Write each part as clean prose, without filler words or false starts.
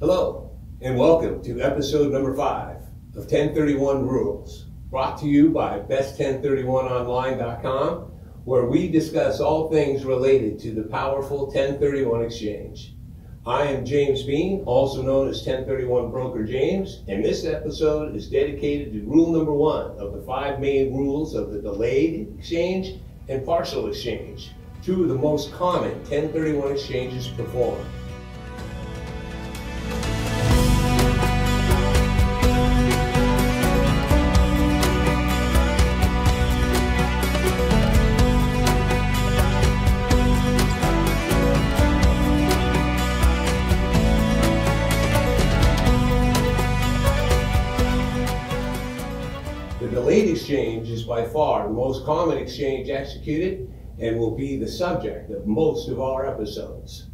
Hello, and welcome to episode number 5 of 1031 Rules, brought to you by best1031online.com, where we discuss all things related to the powerful 1031 exchange. I am James Bean, also known as 1031 Broker James, and this episode is dedicated to rule number 1 of the 5 main rules of the delayed exchange and partial exchange, 2 of the most common 1031 exchanges performed. The delayed exchange is by far the most common exchange executed and will be the subject of most of our episodes.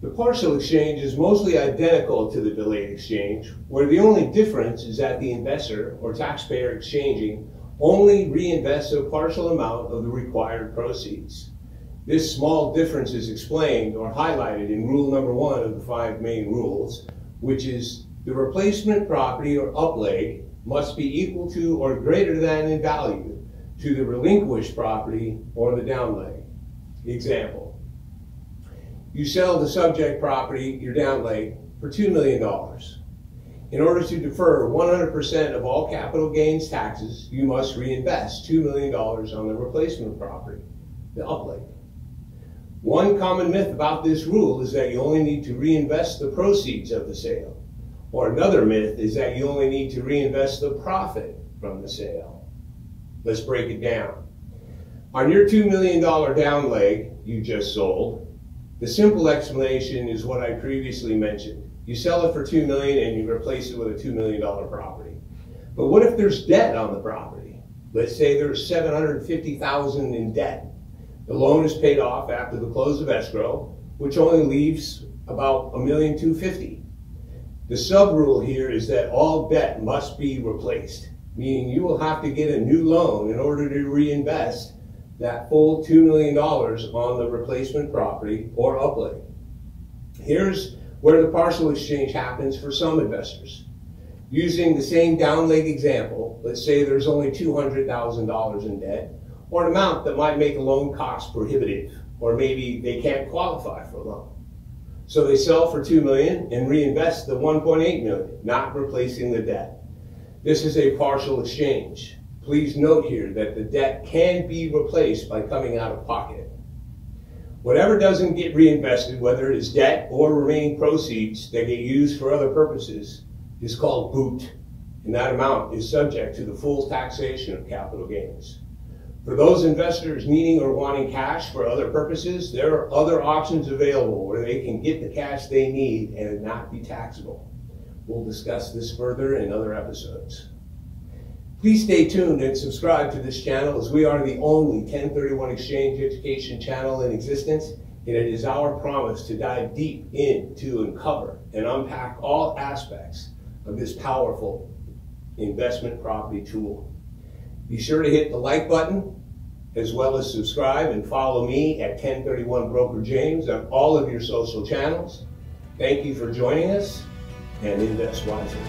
The partial exchange is mostly identical to the delayed exchange, where the only difference is that the investor or taxpayer exchanging only reinvests a partial amount of the required proceeds. This small difference is explained or highlighted in rule number 1 of the 5 main rules, which is the replacement property or upleg must be equal to or greater than in value to the relinquished property or the downleg. Example: you sell the subject property, your downleg, for $2 million. In order to defer 100% of all capital gains taxes, you must reinvest $2 million on the replacement property, the upleg. One common myth about this rule is that you only need to reinvest the proceeds of the sale. Or another myth is that you only need to reinvest the profit from the sale. Let's break it down. On your $2 million downleg you just sold, the simple explanation is what I previously mentioned. You sell it for $2 million and you replace it with a $2 million property. But what if there's debt on the property? Let's say there's $750,000 in debt. The loan is paid off after the close of escrow, which only leaves about $1,250,000. The sub-rule here is that all debt must be replaced, meaning you will have to get a new loan in order to reinvest that full $2 million on the replacement property or upleg. Here's where the partial exchange happens for some investors. Using the same downleg example, let's say there's only $200,000 in debt, or an amount that might make a loan cost prohibitive, or maybe they can't qualify for a loan. So they sell for $2 million and reinvest the $1.8 million, not replacing the debt. This is a partial exchange. Please note here that the debt can be replaced by coming out of pocket. Whatever doesn't get reinvested, whether it is debt or remaining proceeds that get used for other purposes, is called boot, and that amount is subject to the full taxation of capital gains. For those investors needing or wanting cash for other purposes, there are other options available where they can get the cash they need and it not be taxable. We'll discuss this further in other episodes. Please stay tuned and subscribe to this channel, as we are the only 1031 exchange education channel in existence, and it is our promise to dive deep into and cover and unpack all aspects of this powerful investment property tool. Be sure to hit the like button, as well as subscribe and follow me at 1031 Broker James on all of your social channels. Thank you for joining us, and invest wisely.